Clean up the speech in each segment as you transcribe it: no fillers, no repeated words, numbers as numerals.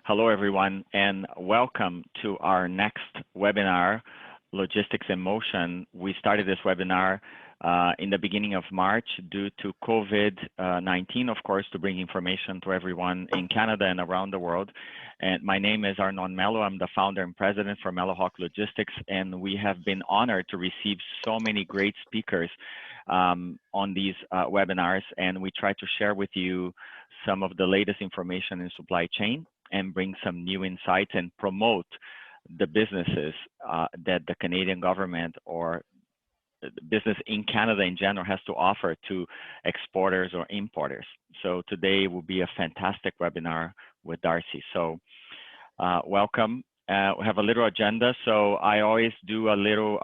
Hello, everyone, and welcome to our next webinar, Logistics in Motion. We started this webinar in the beginning of March due to COVID-19, of course, to bring information to everyone in Canada and around the world. And my name is Arnon Mello. I'm the founder and president for MELLOHAWK Logistics, and we have been honored to receive so many great speakers on these webinars, and we try to share with you some of the latest information in supply chain and bring some new insights and promote the businesses that the Canadian government or business in Canada in general has to offer to exporters or importers. So today will be a fantastic webinar with Darcy. So welcome. We have a little agenda. So I always do a little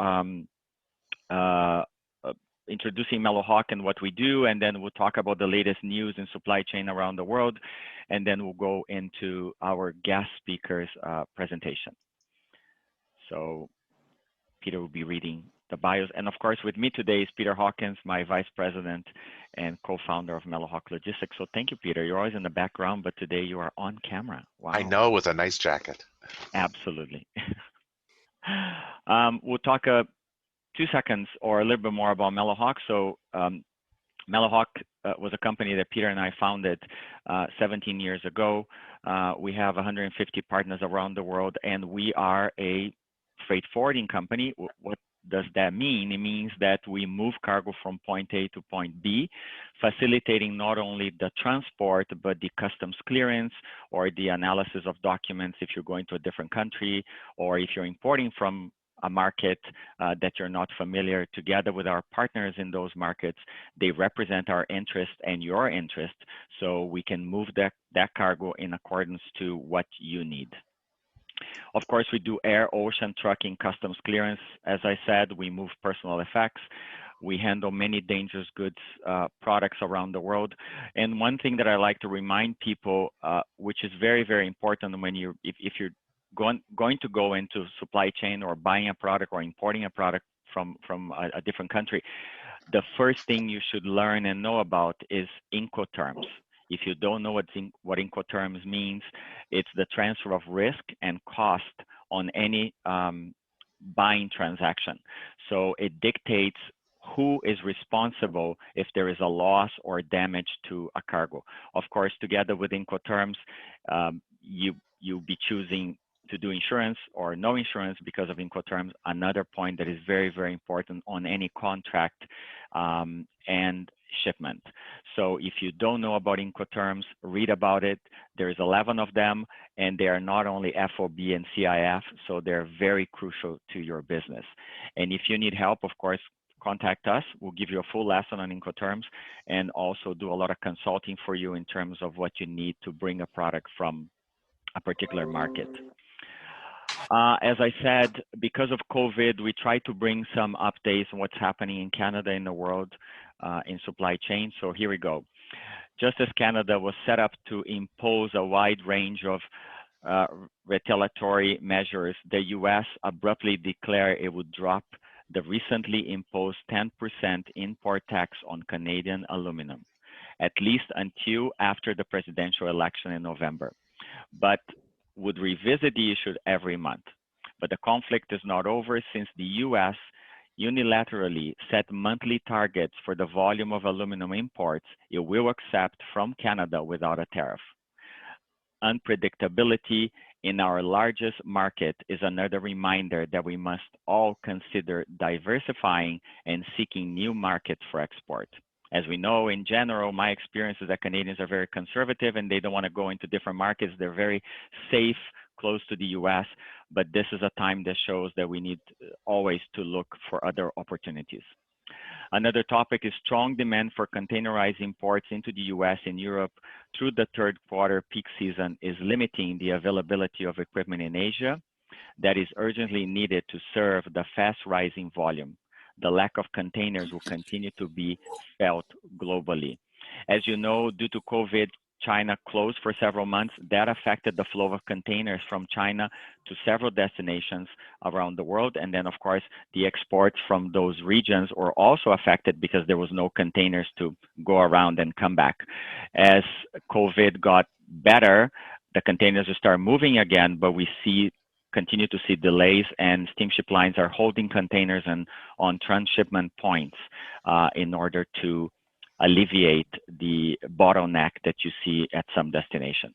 introducing MELLOHAWK and what we do, and then we'll talk about the latest news in supply chain around the world, and then we'll go into our guest speakers presentation. So Peter will be reading the bios, and of course with me today is Peter Hawkins, my vice president and co-founder of MELLOHAWK Logistics. So thank you, Peter. You're always in the background, but today you are on camera. Wow. I know, with a nice jacket. Absolutely. We'll talk 2 seconds or a little bit more about MELLOHAWK. So MELLOHAWK was a company that Peter and I founded 17 years ago. We have 150 partners around the world, and we are a freight forwarding company. What does that mean? It means that we move cargo from point A to point B, facilitating not only the transport, but the customs clearance or the analysis of documents if you're going to a different country, or if you're importing from a market that you're not familiar. Together with our partners in those markets, they represent our interest and your interest, so we can move that cargo in accordance to what you need. Of course, we do air, ocean, trucking, customs clearance. As I said, we move personal effects. We handle many dangerous goods products around the world. And one thing that I like to remind people, which is very, very important when if you're going to go into supply chain or buying a product or importing a product from a different country, the first thing you should learn and know about is Incoterms. If you don't know what Incoterms means, it's the transfer of risk and cost on any buying transaction. So it dictates who is responsible if there is a loss or damage to a cargo. Of course, together with Incoterms, you'll be choosing to do insurance or no insurance because of Incoterms. Another point that is very, very important on any contract and shipment. So if you don't know about Incoterms, read about it. There's 11 of them, and they are not only FOB and CIF, so they're very crucial to your business. And if you need help, of course, contact us. We'll give you a full lesson on Incoterms and also do a lot of consulting for you in terms of what you need to bring a product from a particular market. As I said, because of COVID, we try to bring some updates on what's happening in Canada and the world in supply chain. So here we go. Just as Canada was set up to impose a wide range of retaliatory measures, the US abruptly declared it would drop the recently imposed 10% import tax on Canadian aluminum, at least until after the presidential election in November, but would revisit the issue every month. But the conflict is not over, since the US unilaterally set monthly targets for the volume of aluminum imports it will accept from Canada without a tariff. Unpredictability in our largest market is another reminder that we must all consider diversifying and seeking new markets for export. As we know, in general, my experience is that Canadians are very conservative and they don't want to go into different markets. They're very safe, close to the US, but this is a time that shows that we need always to look for other opportunities. Another topic is strong demand for containerized imports into the US and Europe through the third quarter peak season is limiting the availability of equipment in Asia that is urgently needed to serve the fast rising volume. The lack of containers will continue to be felt globally. As you know, due to COVID, China closed for several months. That affected the flow of containers from China to several destinations around the world. And then, of course, the exports from those regions were also affected because there was no containers to go around and come back. As COVID got better, the containers will start moving again, but we continue to see delays, and steamship lines are holding containers on transshipment points in order to alleviate the bottleneck that you see at some destinations.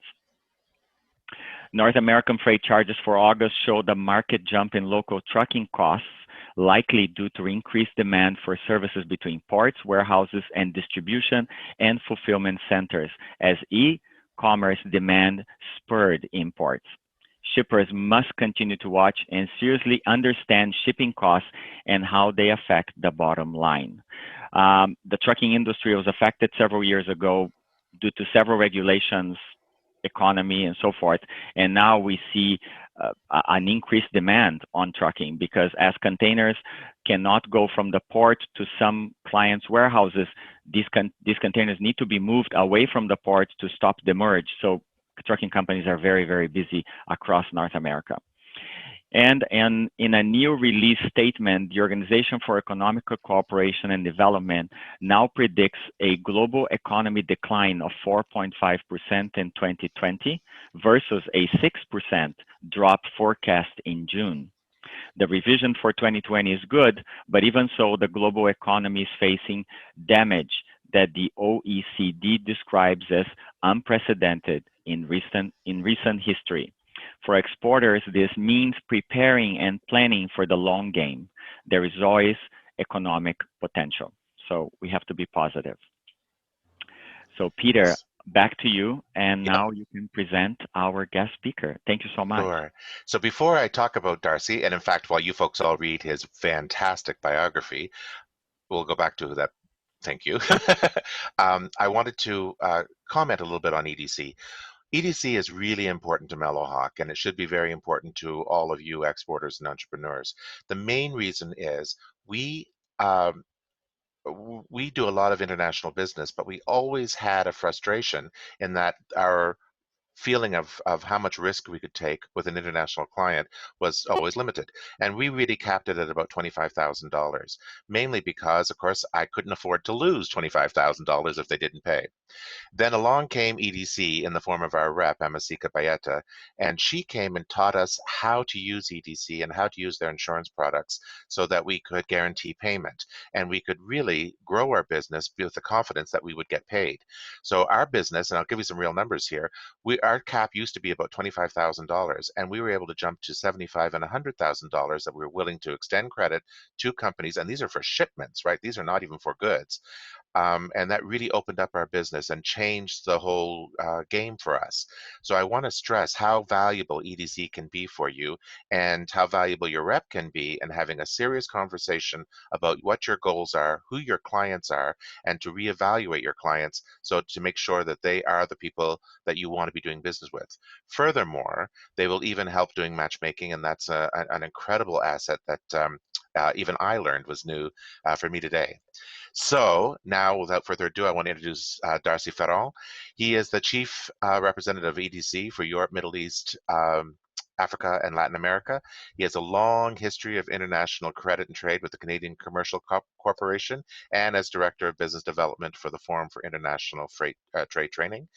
North American freight charges for August showed a market jump in local trucking costs, likely due to increased demand for services between ports, warehouses, and distribution and fulfillment centers, as e-commerce demand spurred imports. Shippers must continue to watch and seriously understand shipping costs and how they affect the bottom line. The trucking industry was affected several years ago due to several regulations, economy, and so forth. And now we see an increased demand on trucking, because as containers cannot go from the port to some clients' warehouses, these containers need to be moved away from the port to stop demurrage. So trucking companies are very, very busy across North America. And in a new release statement, the Organization for Economic Cooperation and Development now predicts a global economy decline of 4.5% in 2020 versus a 6% drop forecast in June. The revision for 2020 is good, but even so, the global economy is facing damage that the OECD describes as unprecedented in recent history. For exporters, this means preparing and planning for the long game. There is always economic potential, so we have to be positive. So Peter, back to you, and now you can present our guest speaker. Thank you so much. Sure. So before I talk about Darcy, and in fact, while you folks all read his fantastic biography, we'll go back to that. Thank you. I wanted to comment a little bit on EDC. EDC is really important to MELLOHAWK, and it should be very important to all of you exporters and entrepreneurs. The main reason is we do a lot of international business, but we always had a frustration in that our feeling of how much risk we could take with an international client was always limited. And we really capped it at about $25,000, mainly because, of course, I couldn't afford to lose $25,000 if they didn't pay. Then along came EDC in the form of our rep, Amasika Bayeta, and she came and taught us how to use EDC and how to use their insurance products so that we could guarantee payment. And we could really grow our business with the confidence that we would get paid. So our business, and I'll give you some real numbers here, our cap used to be about $25,000, and we were able to jump to $75,000 and $100,000 that we were willing to extend credit to companies, and these are for shipments, right? These are not even for goods. And that really opened up our business and changed the whole game for us. So I want to stress how valuable EDC can be for you and how valuable your rep can be in having a serious conversation about what your goals are, who your clients are, and to reevaluate your clients so to make sure that they are the people that you want to be doing business with. Furthermore, they will even help doing matchmaking, and that's an incredible asset that even I learned was new for me today. So now, without further ado, I want to introduce Darcy Ferron. He is the Chief Representative of EDC for Europe, Middle East, Africa, and Latin America. He has a long history of international credit and trade with the Canadian Commercial Corporation and as Director of Business Development for the Forum for International Freight Trade Training,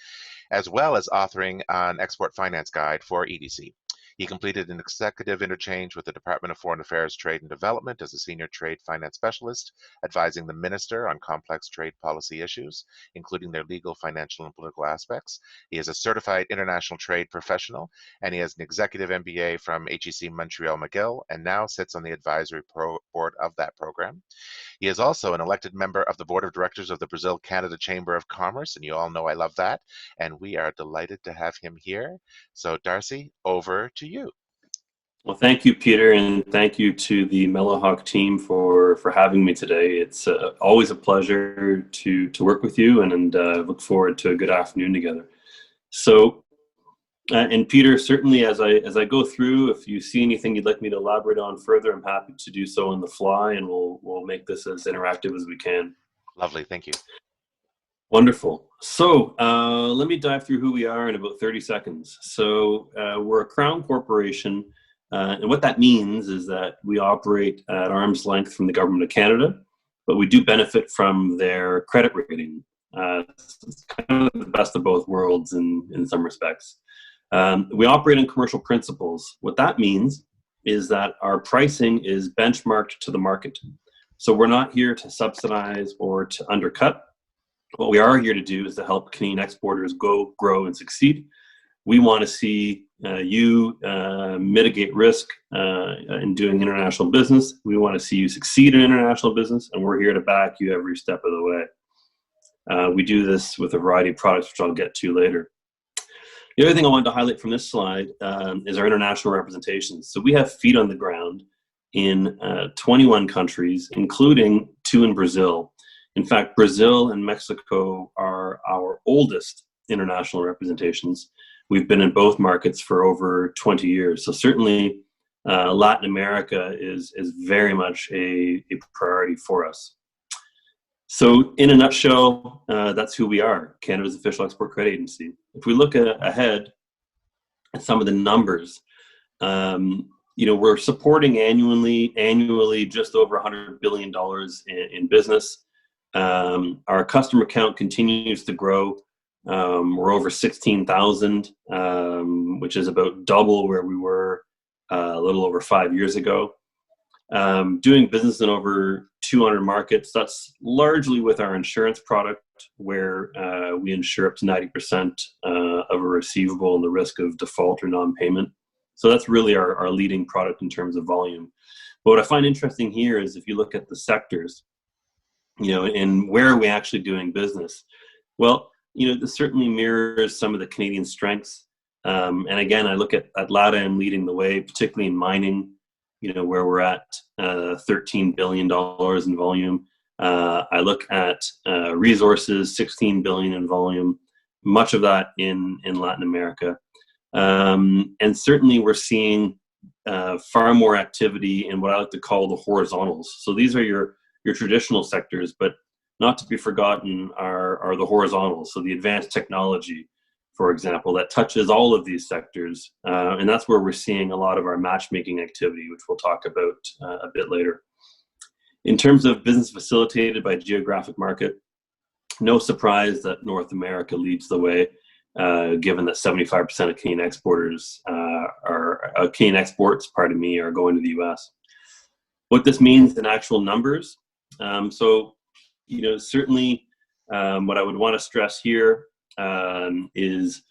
as well as authoring an export finance guide for EDC. He completed an executive interchange with the Department of Foreign Affairs, Trade and Development as a senior trade finance specialist, advising the minister on complex trade policy issues, including their legal, financial, and political aspects. He is a certified international trade professional, and he has an executive MBA from HEC Montreal McGill, and now sits on the advisory board of that program. He is also an elected member of the board of directors of the Brazil-Canada Chamber of Commerce, and you all know I love that, and we are delighted to have him here. So Darcy, over to you. Well, thank you, Peter, and thank you to the MELLOHAWK team for having me today. It's always a pleasure to work with you, and look forward to a good afternoon together. So, and Peter, certainly as I go through, if you see anything you'd like me to elaborate on further, I'm happy to do so on the fly, and we'll make this as interactive as we can. Lovely, thank you. Wonderful. So let me dive through who we are in about 30 seconds. So we're a Crown Corporation. And what that means is that we operate at arm's length from the Government of Canada, but we do benefit from their credit rating. It's kind of the best of both worlds in some respects. We operate on commercial principles. What that means is that our pricing is benchmarked to the market. So we're not here to subsidize or to undercut. What we are here to do is to help Canadian exporters go, grow, and succeed. We want to see you mitigate risk in doing international business. We want to see you succeed in international business, and we're here to back you every step of the way. We do this with a variety of products, which I'll get to later. The other thing I wanted to highlight from this slide is our international representations. So we have feet on the ground in 21 countries, including 2 in Brazil. In fact, Brazil and Mexico are our oldest international representations. We've been in both markets for over 20 years. So certainly Latin America is very much a priority for us. So in a nutshell, that's who we are, Canada's official export credit agency. If we look ahead at some of the numbers, we're supporting annually just over $100 billion in business. Our customer count continues to grow. We're over 16,000, which is about double where we were a little over 5 years ago. Doing business in over 200 markets. That's largely with our insurance product, where we insure up to 90% of a receivable and the risk of default or non-payment. So that's really our leading product in terms of volume. But what I find interesting here is if you look at the sectors, and where are we actually doing business? Well, this certainly mirrors some of the Canadian strengths. And again, I look at LATAM leading the way, particularly in mining, where we're at $13 billion in volume. I look at resources, $16 billion in volume, much of that in Latin America. And certainly we're seeing far more activity in what I like to call the horizontals. So these are your traditional sectors, but not to be forgotten are the horizontals. So the advanced technology, for example, that touches all of these sectors. And that's where we're seeing a lot of our matchmaking activity, which we'll talk about a bit later. In terms of business facilitated by geographic market, no surprise that North America leads the way, given that 75% of Canadian exports are going to the US. What this means in actual numbers, certainly what I would want to stress here is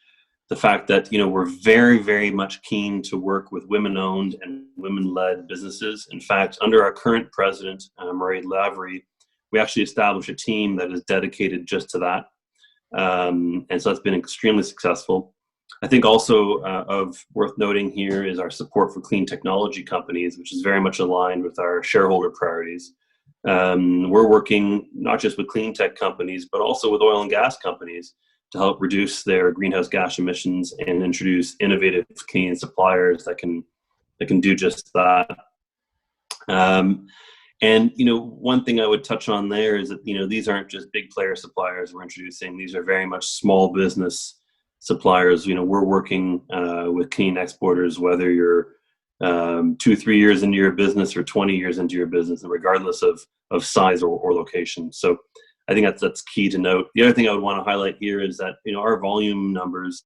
the fact that, we're very, very much keen to work with women-owned and women-led businesses. In fact, under our current president, Marie Lavery, we actually established a team that is dedicated just to that. And so it's been extremely successful. I think also worth noting here is our support for clean technology companies, which is very much aligned with our shareholder priorities. We're working not just with clean tech companies, but also with oil and gas companies to help reduce their greenhouse gas emissions and introduce innovative Canadian suppliers that can do just that. And one thing I would touch on there is that these aren't just big player suppliers we're introducing. These are very much small business suppliers. We're working with Canadian exporters, whether you're 2-3 years into your business or 20 years into your business, regardless of size or location. So I think that's key to note. The other thing I would want to highlight here is that our volume numbers,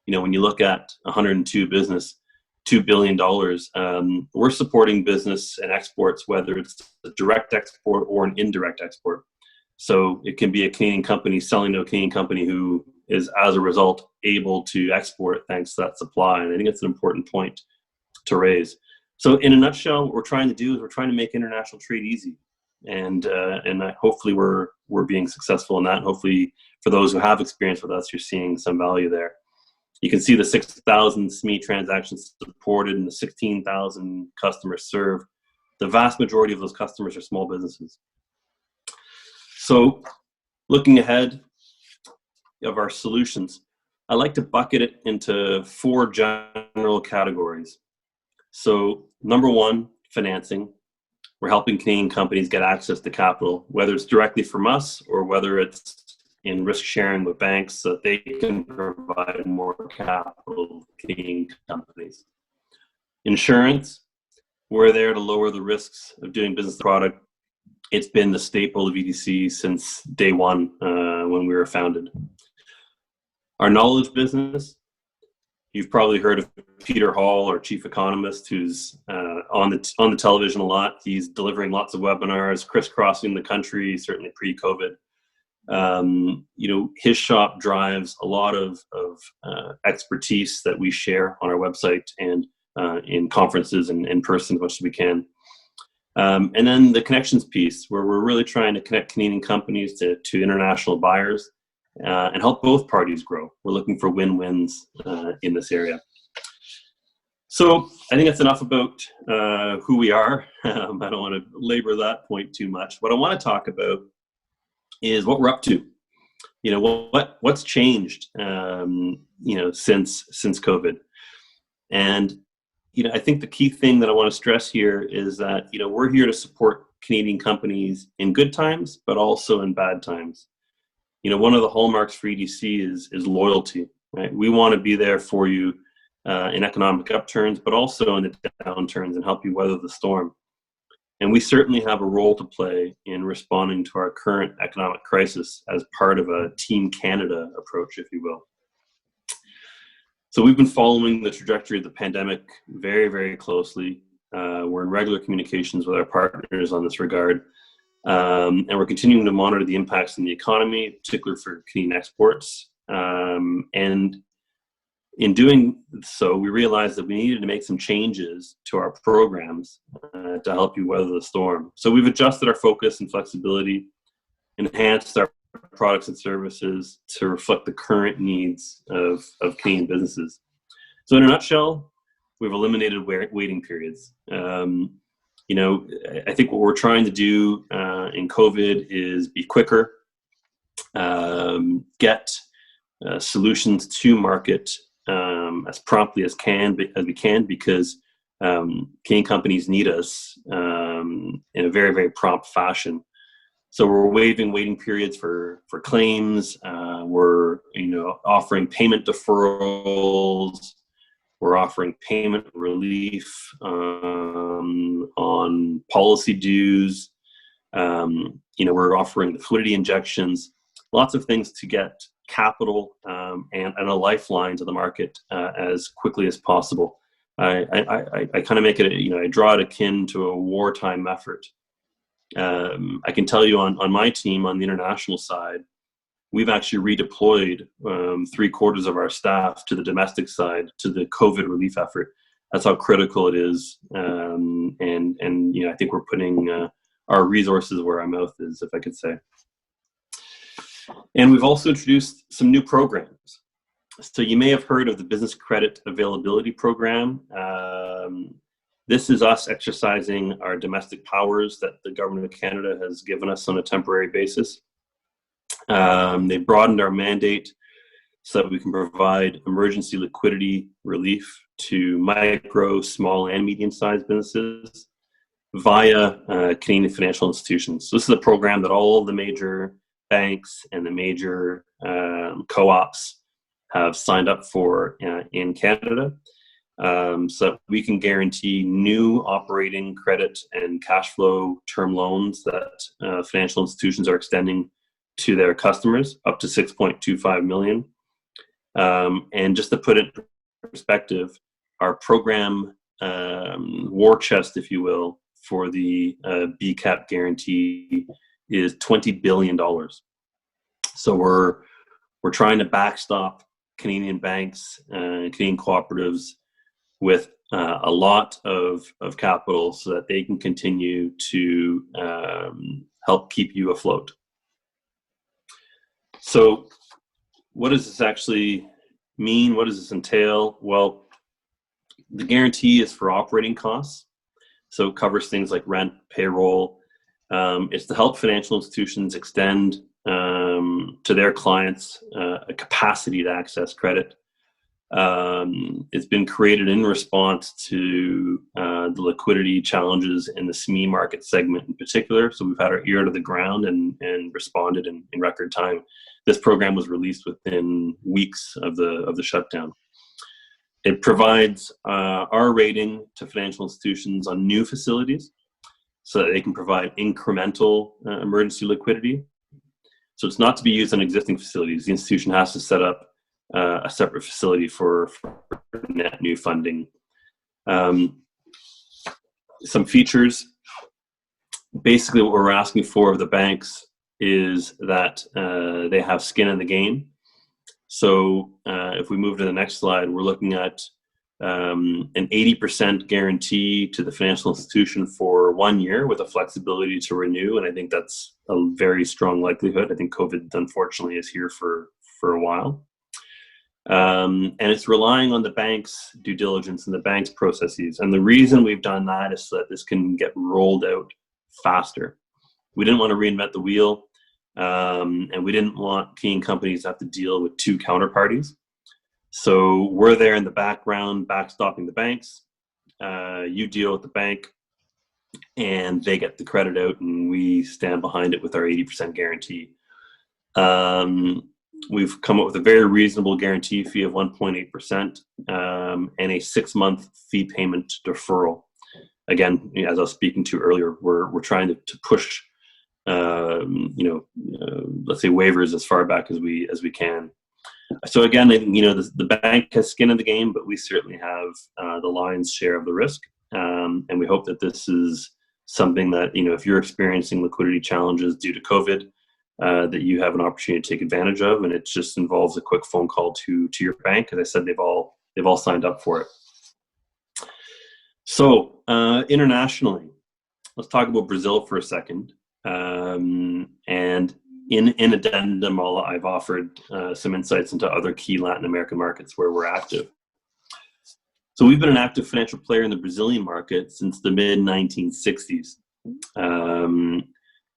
when you look at 102 business, $2 billion, we're supporting business and exports, whether it's a direct export or an indirect export. So it can be a Canadian company selling to a Canadian company who is, as a result, able to export thanks to that supply. And I think it's an important point to raise. So in a nutshell, what we're trying to do is we're trying to make international trade easy. And hopefully we're being successful in that. And hopefully for those who have experience with us, you're seeing some value there. You can see the 6,000 SME transactions supported and the 16,000 customers served. The vast majority of those customers are small businesses. So looking ahead of our solutions, I like to bucket it into 4 general categories. So number 1, financing. We're helping Canadian companies get access to capital, whether it's directly from us or whether it's in risk sharing with banks so that they can provide more capital to Canadian companies. Insurance, we're there to lower the risks of doing business product. It's been the staple of EDC since day one when we were founded. Our knowledge business, You've probably heard of Peter Hall, our chief economist, who's on the television a lot. He's delivering lots of webinars, crisscrossing the country, certainly pre-COVID. His shop drives a lot of expertise that we share on our website and in conferences and in person as much as we can. And then the connections piece, where we're really trying to connect Canadian companies to international buyers and help both parties grow. We're looking for win-wins in this area. So I think that's enough about who we are. I don't want to labor that point too much. What I want to talk about is what we're up to. What's changed since COVID. And I think the key thing that I want to stress here is that we're here to support Canadian companies in good times, but also in bad times. One of the hallmarks for EDC is loyalty, right? We want to be there for you in economic upturns, but also in the downturns, and help you weather the storm. And we certainly have a role to play in responding to our current economic crisis as part of a Team Canada approach, if you will. So we've been following the trajectory of the pandemic very, very closely. We're in regular communications with our partners on this regard. And we're continuing to monitor the impacts in the economy, particularly for Canadian exports. And in doing so, we realized that we needed to make some changes to our programs to help you weather the storm. So we've adjusted our focus and flexibility, enhanced our products and services to reflect the current needs of Canadian businesses. So in a nutshell, we've eliminated waiting periods. I think what we're trying to do in COVID is be quicker, get solutions to market as promptly as we can, because Canadian companies need us in a very, very prompt fashion. So we're waiving waiting periods for claims. We're offering payment deferrals. We're offering payment relief on policy dues. We're offering liquidity injections, lots of things to get capital and a lifeline to the market as quickly as possible. I kind of make it, I draw it akin to a wartime effort. I can tell you on my team, on the international side, we've actually redeployed 3/4 of our staff to the domestic side, to the COVID relief effort. That's how critical it is. And I think we're putting our resources where our mouth is, if I could say. And we've also introduced some new programs. So you may have heard of the Business Credit Availability Program. This is us exercising our domestic powers that the Government of Canada has given us on a temporary basis. They broadened our mandate so that we can provide emergency liquidity relief to micro, small, and medium-sized businesses via Canadian financial institutions. So this is a program that all the major banks and the major co-ops have signed up for in Canada. So we can guarantee new operating credit and cash flow term loans that financial institutions are extending to their customers, up to $6.25 million. And just to put it in perspective, our program war chest, if you will, for the BCAP guarantee is $20 billion. So we're trying to backstop Canadian banks and Canadian cooperatives with a lot of capital so that they can continue to help keep you afloat. So what does this actually mean? What does this entail? Well, the guarantee is for operating costs. So it covers things like rent, payroll. It's to help financial institutions extend to their clients a capacity to access credit. It's been created in response to the liquidity challenges in the SME market segment in particular. So we've had our ear to the ground and responded in record time. This program was released within weeks of the shutdown. It provides our rating to financial institutions on new facilities so that they can provide incremental emergency liquidity. So it's not to be used on existing facilities. The institution has to set up a separate facility for net new funding. Some features. Basically, what we're asking for of the banks is that they have skin in the game. So if we move to the next slide, we're looking at an 80% guarantee to the financial institution for 1 year with a flexibility to renew. And I think that's a very strong likelihood. I think COVID, unfortunately, is here for a while. And it's relying on the bank's due diligence and the bank's processes. And the reason we've done that is so that this can get rolled out faster. We didn't want to reinvent the wheel, and we didn't want Canadian companies to have to deal with two counterparties. So we're there in the background, backstopping the banks. You deal with the bank, and they get the credit out, and we stand behind it with our 80% guarantee. We've come up with a very reasonable guarantee fee of 1.8% and a 6-month fee payment deferral. Again, as I was speaking to earlier, we're trying to push, let's say waivers as far back as we can. So again, the bank has skin in the game, but we certainly have the lion's share of the risk, and we hope that this is something that, if you're experiencing liquidity challenges due to COVID, that you have an opportunity to take advantage of, and it just involves a quick phone call to your bank. As I said, they've all signed up for it. So internationally, let's talk about Brazil for a second. And in addendum, I've offered some insights into other key Latin American markets where we're active. So we've been an active financial player in the Brazilian market since the mid-1960s.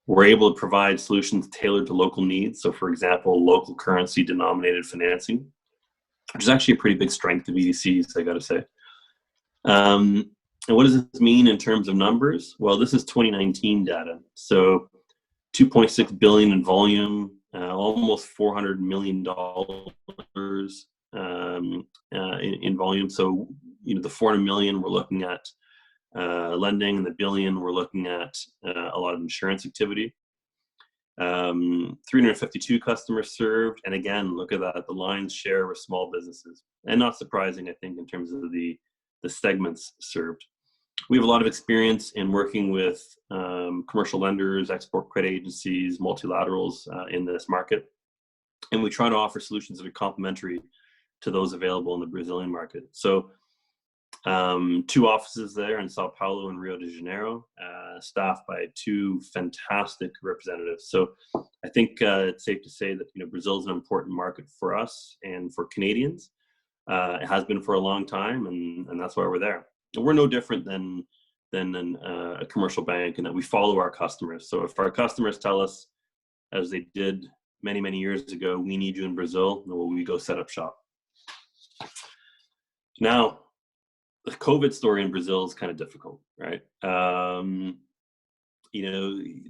We're able to provide solutions tailored to local needs. So, for example, local currency denominated financing, which is actually a pretty big strength of EDCs, I got to say. And what does this mean in terms of numbers? Well, this is 2019 data. So 2.6 billion in volume, almost $400 million in volume. So, the 400 million we're looking at lending, and the billion we're looking at a lot of insurance activity. 352 customers served, and again, look at that, the lion's share were small businesses, and not surprising, I think, in terms of the segments served. We have a lot of experience in working with commercial lenders, export credit agencies, multilaterals in this market, and we try to offer solutions that are complementary to those available in the Brazilian market. So 2 offices there in Sao Paulo and Rio de Janeiro, staffed by 2 fantastic representatives. So I think it's safe to say that Brazil is an important market for us and for Canadians. It has been for a long time, and that's why we're there. And we're no different than a commercial bank, in that we follow our customers. So if our customers tell us, as they did many, many years ago, we need you in Brazil, well, we go set up shop. Now, the COVID story in Brazil is kind of difficult, right?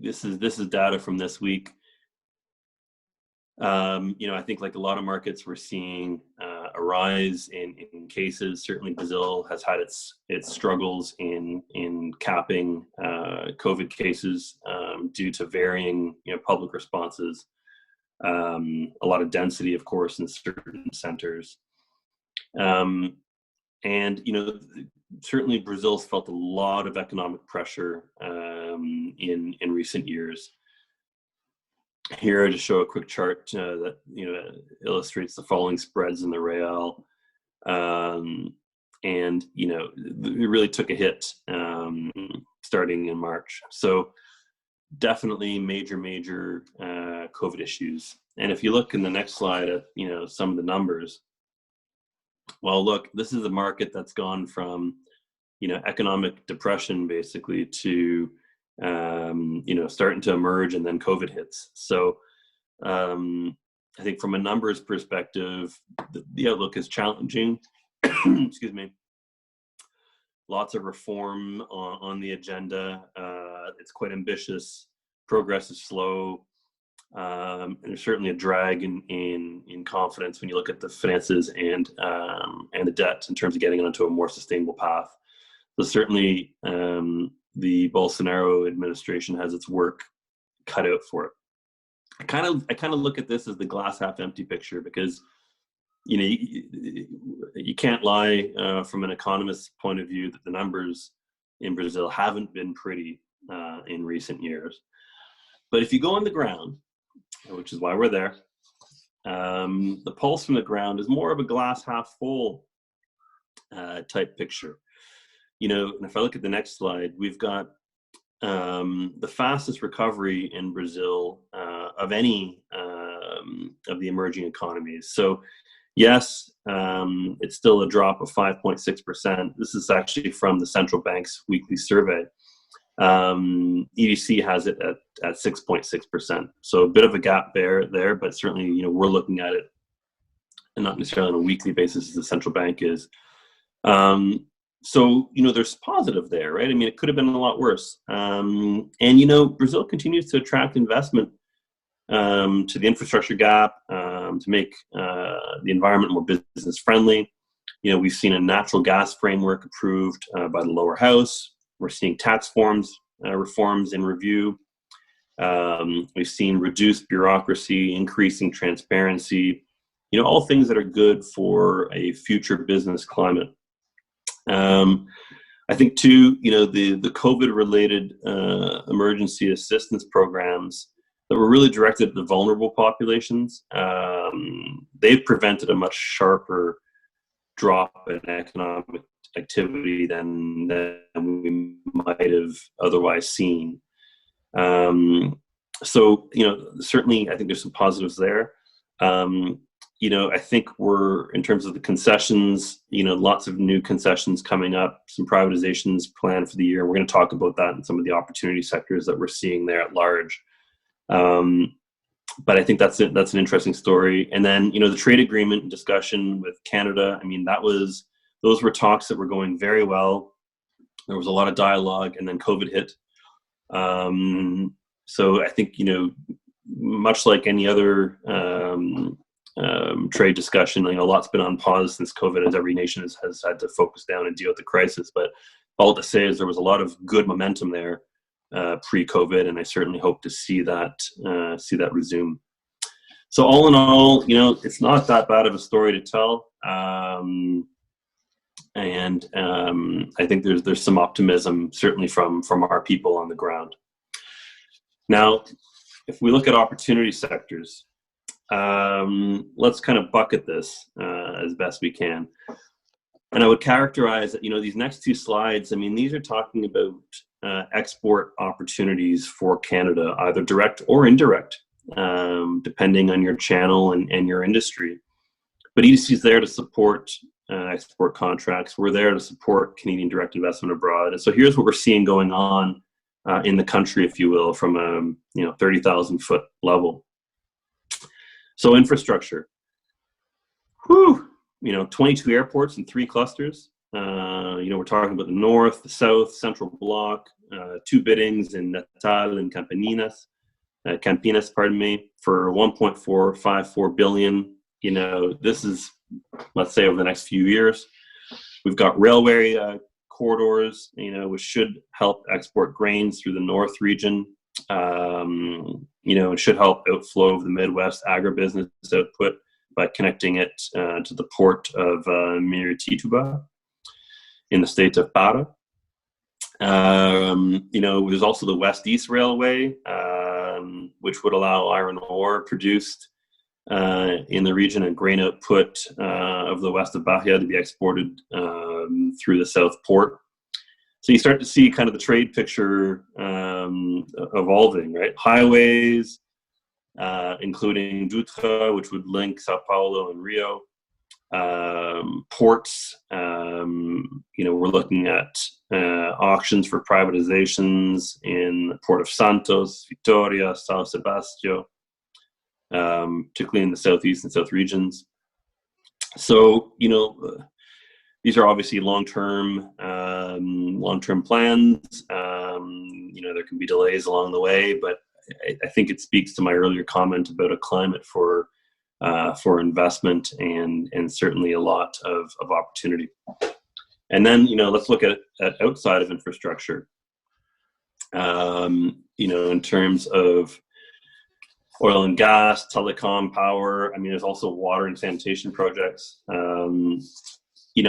This is data from this week. I think, like a lot of markets, we're seeing a rise in cases. Certainly, Brazil has had its struggles in capping COVID cases due to varying public responses. A lot of density, of course, in certain centers. And certainly Brazil's felt a lot of economic pressure in recent years. Here, I just show a quick chart that illustrates the falling spreads in the real, and it really took a hit starting in March. So definitely major COVID issues. And if you look in the next slide at some of the numbers, well, look, this is a market that's gone from economic depression basically to starting to emerge, and then COVID hits. So I think from a numbers perspective, the outlook is challenging. Excuse me. Lots of reform on the agenda. It's quite ambitious. Progress is slow. And there's certainly a drag in confidence when you look at the finances and the debt in terms of getting onto a more sustainable path. So certainly the Bolsonaro administration has its work cut out for it. I kind of look at this as the glass half empty picture, because you can't lie from an economist's point of view that the numbers in Brazil haven't been pretty in recent years. But if you go on the ground, which is why we're there, the pulse from the ground is more of a glass half full type picture. And if I look at the next slide, we've got the fastest recovery in Brazil of any of the emerging economies. So yes, it's still a drop of 5.6%. This is actually from the central bank's weekly survey. EDC has it at 6.6%. So a bit of a gap there, but certainly, we're looking at it, and not necessarily on a weekly basis as the central bank is. So, there's positive there, right? I mean, it could have been a lot worse. And, Brazil continues to attract investment to the infrastructure gap, to make the environment more business friendly. We've seen a natural gas framework approved by the lower house. We're seeing tax reforms in review. We've seen reduced bureaucracy, increasing transparency, all things that are good for a future business climate. I think too, the COVID-related emergency assistance programs that were really directed at the vulnerable populations, they've prevented a much sharper drop in economic activity than we might have otherwise seen. So, certainly I think there's some positives there. I think we're, in terms of the concessions, lots of new concessions coming up, some privatizations planned for the year. We're going to talk about that in some of the opportunity sectors that we're seeing there at large. But I think that's an interesting story. And then, the trade agreement discussion with Canada, I mean, those were talks that were going very well. There was a lot of dialogue, and then COVID hit. So I think, much like any other trade discussion, a lot's been on pause since COVID, as every nation has had to focus down and deal with the crisis. But all to say is there was a lot of good momentum there pre-COVID, and I certainly hope to see that resume. So all in all, it's not that bad of a story to tell, and I think there's some optimism certainly from our people on the ground. Now, if we look at opportunity sectors, let's kind of bucket this as best we can. And I would characterize that, these next two slides, I mean, these are talking about export opportunities for Canada, either direct or indirect, depending on your channel and your industry. But EDC is there to support export contracts. We're there to support Canadian direct investment abroad. And so here's what we're seeing going on in the country, if you will, from a 30,000 foot level. So infrastructure, 22 airports in 3 clusters. We're talking about the north, the south, central block, 2 biddings in Natal and Campinas, for $1.454 billion. This is, let's say, over the next few years. We've got railway corridors, which should help export grains through the north region. It should help outflow of the Midwest agribusiness output by connecting it to the port of Miritituba in the state of Para. There's also the West-East Railway, which would allow iron ore produced in the region and grain output of the west of Bahia to be exported through the South Port. So you start to see kind of the trade picture evolving, right? Highways, including Dutra, which would link Sao Paulo and Rio. Ports, we're looking at auctions for privatizations in the Port of Santos, Vitoria, São Sebastião, particularly in the southeast and south regions. So, these are obviously long-term plans. There can be delays along the way, but I think it speaks to my earlier comment about a climate for investment and certainly a lot of opportunity. And then, let's look at outside of infrastructure. In terms of oil and gas, telecom, power. I mean, there's also water and sanitation projects.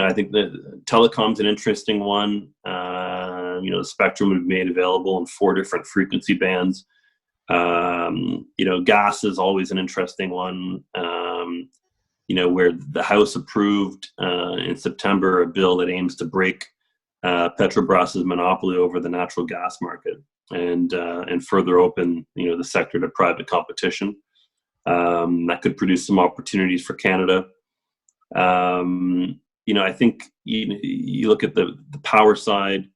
I think that telecom's an interesting one. The spectrum would be made available in 4 different frequency bands. Gas is always an interesting one. Where the House approved in September a bill that aims to break Petrobras's monopoly over the natural gas market and further open, the sector to private competition. That could produce some opportunities for Canada. I think you look at the power side.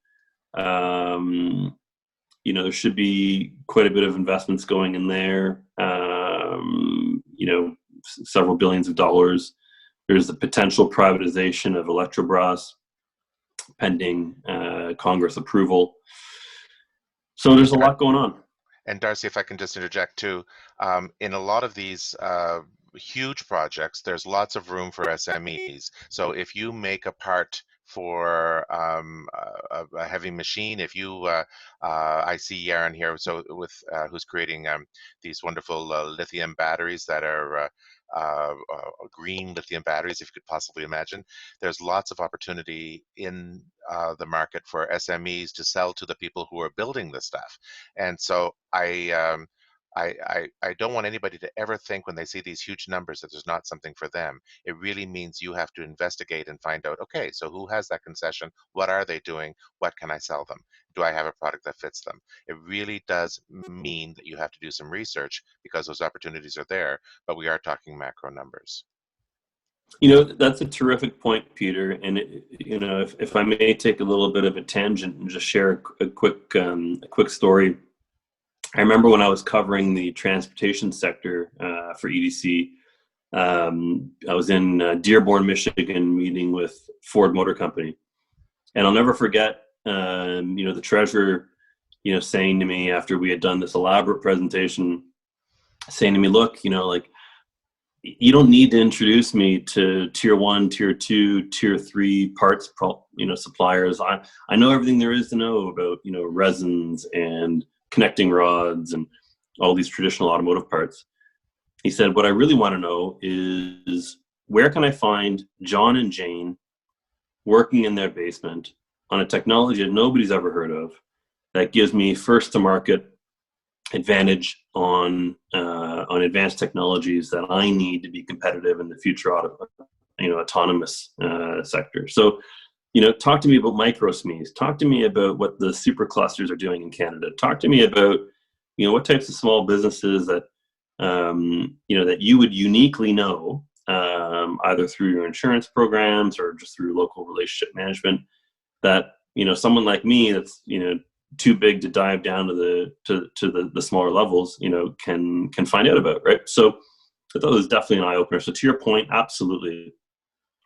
There should be quite a bit of investments going in there. Several billions of dollars. There's the potential privatization of Electrobras pending Congress approval. So there's a lot going on. And Darcy, if I can just interject too, in a lot of these huge projects, there's lots of room for SMEs. So if you make a part for a heavy machine, if you, I see Yaron here, so with who's creating these wonderful lithium batteries that are green lithium batteries, if you could possibly imagine. There's lots of opportunity in the market for SMEs to sell to the people who are building this stuff. And so I don't want anybody to ever think when they see these huge numbers that there's not something for them. It really means you have to investigate and find out, okay, so who has that concession? What are they doing? What can I sell them? Do I have a product that fits them? It really does mean that you have to do some research because those opportunities are there, but we are talking macro numbers. That's a terrific point, Peter. And if I may take a little bit of a tangent and just share a quick story. I remember when I was covering the transportation sector for EDC, I was in Dearborn, Michigan, meeting with Ford Motor Company, and I'll never forget, the treasurer, saying to me after we had done this elaborate presentation, saying to me, "Look, you don't need to introduce me to tier 1, tier 2, tier 3 parts, suppliers. I know everything there is to know about, resins and connecting rods and all these traditional automotive parts." He said, "What I really want to know is where can I find John and Jane working in their basement on a technology that nobody's ever heard of that gives me first to market advantage on advanced technologies that I need to be competitive in the future autonomous sector." So, talk to me about micro SMEs. Talk to me about what the super clusters are doing in Canada. Talk to me about, what types of small businesses that, that you would uniquely know, either through your insurance programs or just through local relationship management, that, someone like me that's, too big to dive down to the smaller levels, can find out about, right? So I thought it was definitely an eye opener. So to your point, absolutely.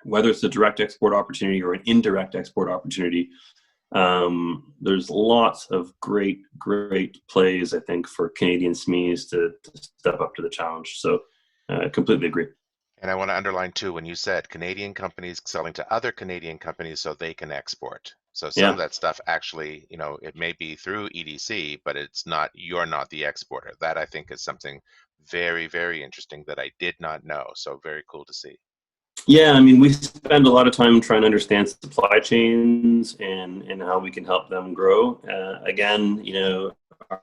Whether it's a direct export opportunity or an indirect export opportunity, there's lots of great plays, I think, for Canadian SMEs to step up to the challenge. So I completely agree. And I want to underline too, when you said Canadian companies selling to other Canadian companies so they can export. So some of that stuff actually, it may be through EDC, but you're not the exporter. That I think is something very, very interesting that I did not know. So very cool to see. Yeah, I mean, we spend a lot of time trying to understand supply chains and how we can help them grow. Again,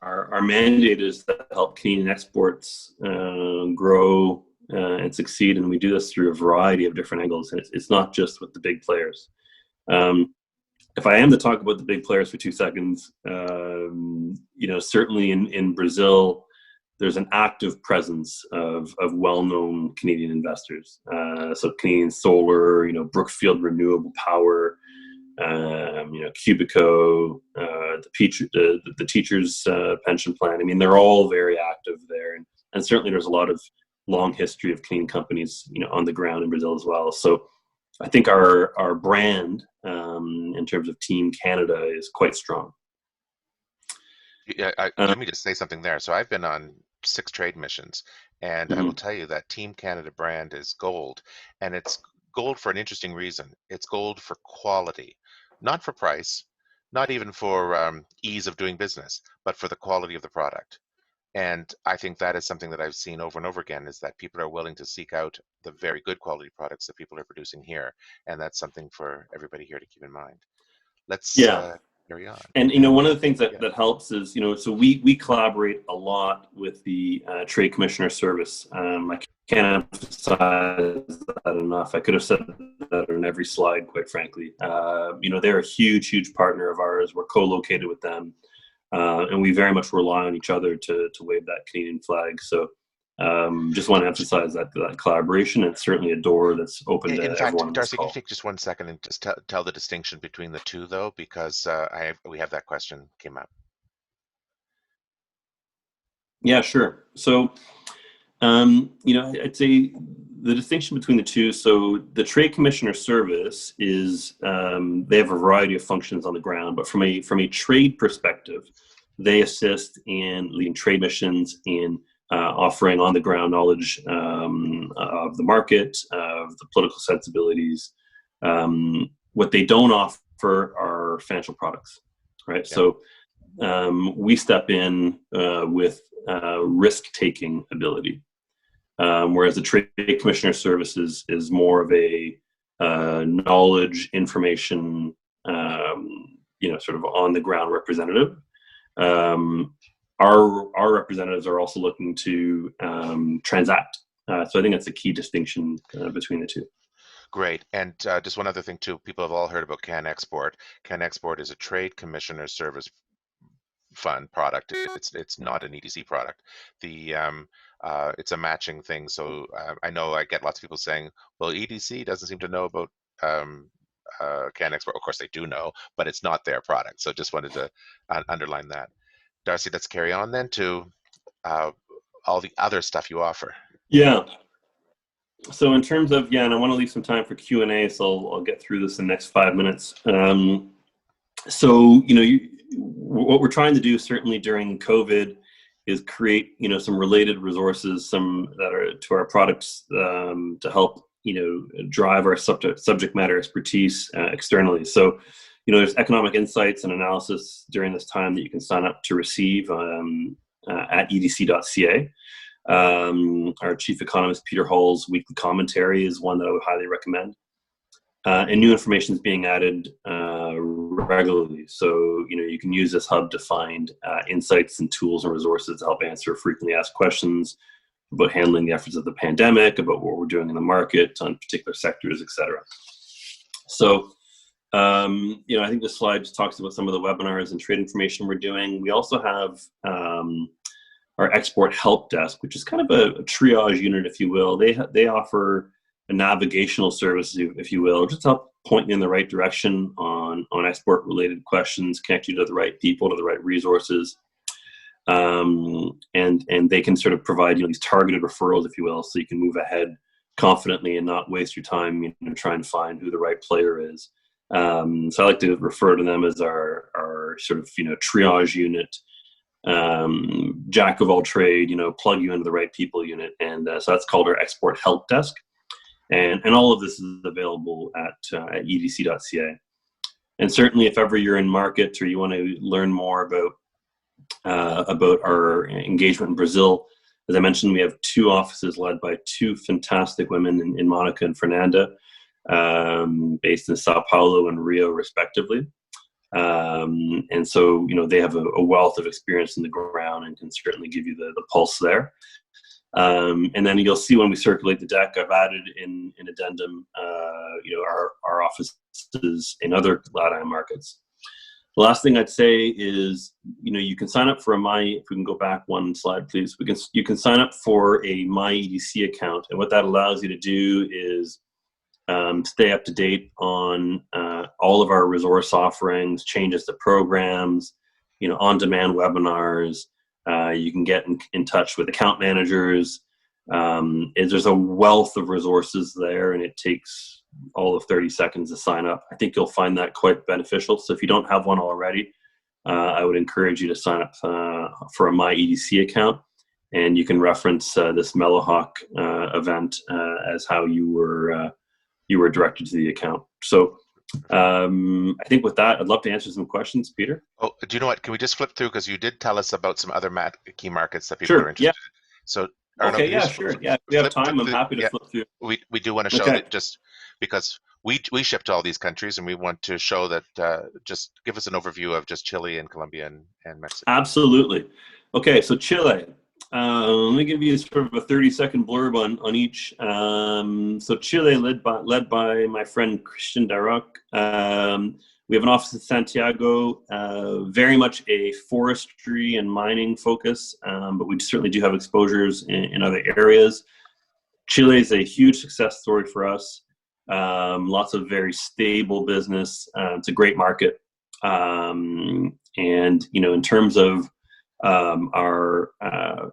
our mandate is to help Canadian exports grow and succeed, and we do this through a variety of different angles. And it's not just with the big players. If I am to talk about the big players for 2 seconds, certainly in Brazil, there's an active presence of well-known Canadian investors. So Canadian Solar, Brookfield Renewable Power, Cubico, the teachers' pension plan. I mean, they're all very active there, and certainly there's a lot of long history of Canadian companies, on the ground in Brazil as well. So I think our brand in terms of Team Canada is quite strong. Yeah, let me just say something there. So I've been on 6 trade missions, and I will tell you that Team Canada brand is gold, and it's gold for an interesting reason. It's gold for quality, not for price, not even for ease of doing business, but for the quality of the product. And I think that is something that I've seen over and over again, is that people are willing to seek out the very good quality products that people are producing here. And that's something for everybody here to keep in mind. Let's Yeah. carry on. And one of the things that, yeah. that helps is, so we collaborate a lot with the Trade Commissioner Service. I can't emphasize that enough. I could have said that on every slide, quite frankly. They're a huge partner of ours. We're co-located with them, and we very much rely on each other to wave that Canadian flag. So just want to emphasize that collaboration. It's certainly a door that's open to In fact, everyone on this Darcy, can you call. take just 1 second and just tell the distinction between the two, though, because we have that question came up. Yeah, sure. So, I'd say the distinction between the two. So the Trade Commissioner Service is, they have a variety of functions on the ground, but from a trade perspective, they assist in leading trade missions, in offering on the ground knowledge of the market, of the political sensibilities. What they don't offer are financial products, right? Yeah. So we step in with risk-taking ability, whereas the Trade Commissioner Services is more of a knowledge, information, sort of on-the-ground representative. Our representatives are also looking to transact. So I think that's a key distinction between the two. Great. And just one other thing, too. People have all heard about Can Export. Can Export is a Trade Commissioner Service fund product. It's not an EDC product. It's a matching thing. So I know I get lots of people saying, well, EDC doesn't seem to know about Can Export. Of course they do know, but it's not their product. So just wanted to underline that. Darcy, let's carry on then to all the other stuff you offer. Yeah. So in terms of, and I want to leave some time for Q&A, so I'll get through this in the next 5 minutes. What we're trying to do, certainly during COVID, is create, some related resources, some that are to our products, to help, drive our subject matter expertise externally. So, there's economic insights and analysis during this time that you can sign up to receive at edc.ca. Our chief economist, Peter Hall's weekly commentary is one that I would highly recommend. And new information is being added regularly. So, you can use this hub to find insights and tools and resources to help answer frequently asked questions about handling the efforts of the pandemic, about what we're doing in the market on particular sectors, et cetera. So, I think this slide just talks about some of the webinars and trade information we're doing. We also have our export help desk, which is kind of a triage unit, if you will. They offer a navigational service, if you will, just to help point you in the right direction on export related questions, connect you to the right people, to the right resources. And they can sort of provide these targeted referrals, if you will, so you can move ahead confidently and not waste your time trying to find who the right player is. So I like to refer to them as our sort of triage unit, jack of all trade, plug you into the right people unit. And so that's called our export help desk. And all of this is available at edc.ca. And certainly if ever you're in market or you want to learn more about our engagement in Brazil, as I mentioned, we have 2 offices led by 2 fantastic women in Monica and Fernanda, based in Sao Paulo and Rio, respectively. And so, they have a wealth of experience in the ground and can certainly give you the pulse there. And then you'll see when we circulate the deck, I've added in addendum, our offices in other LATAM markets. The last thing I'd say is, you can sign up for if we can go back 1 slide, please. You can sign up for a My EDC account. And what that allows you to do is stay up to date on all of our resource offerings, changes to programs, on-demand webinars. You can get in touch with account managers. There's a wealth of resources there, and it takes all of 30 seconds to sign up. I think you'll find that quite beneficial. So if you don't have one already, I would encourage you to sign up for a My EDC account, and you can reference this MELLOHAWK event as how you were directed to the account. So I think with that, I'd love to answer some questions, Peter. Oh, do you know what? Can we just flip through, because you did tell us about some other key markets that people are Sure. interested Yeah. in. So, Arno, Okay. can you Yeah. just Sure. Yeah. If we have flip time, I'm through? happy to Yeah, flip through. we do want to show Okay. that, just because we ship to all these countries, and we want to show that. Just give us an overview of just Chile and Colombia and Mexico. Absolutely. Okay. So Chile. Let me give you sort of a 30-second blurb on each. So Chile, led by my friend Christian Darroch. We have an office in Santiago, very much a forestry and mining focus, but we certainly do have exposures in other areas. Chile is a huge success story for us. Lots of very stable business. It's a great market. And, in terms of our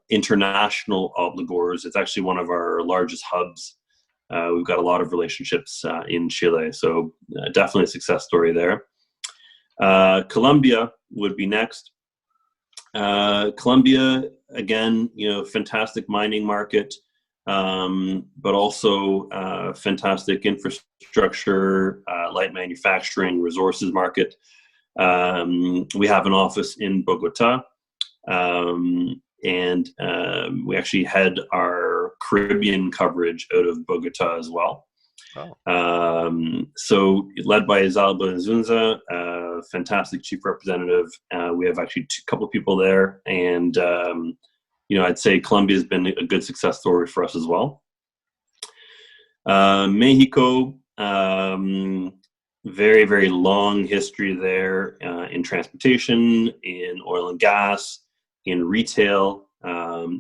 international obligors, it's actually one of our largest hubs. We've got a lot of relationships in Chile, so definitely a success story there. Colombia would be next. Colombia, again, fantastic mining market, but also fantastic infrastructure, light manufacturing, resources market. We have an office in Bogota. And we actually head our Caribbean coverage out of Bogota as well. Oh. So led by Izalba Zunza, fantastic chief representative. We have actually a couple of people there, and I'd say Colombia has been a good success story for us as well. Mexico, very, very long history there in transportation, in oil and gas, in retail.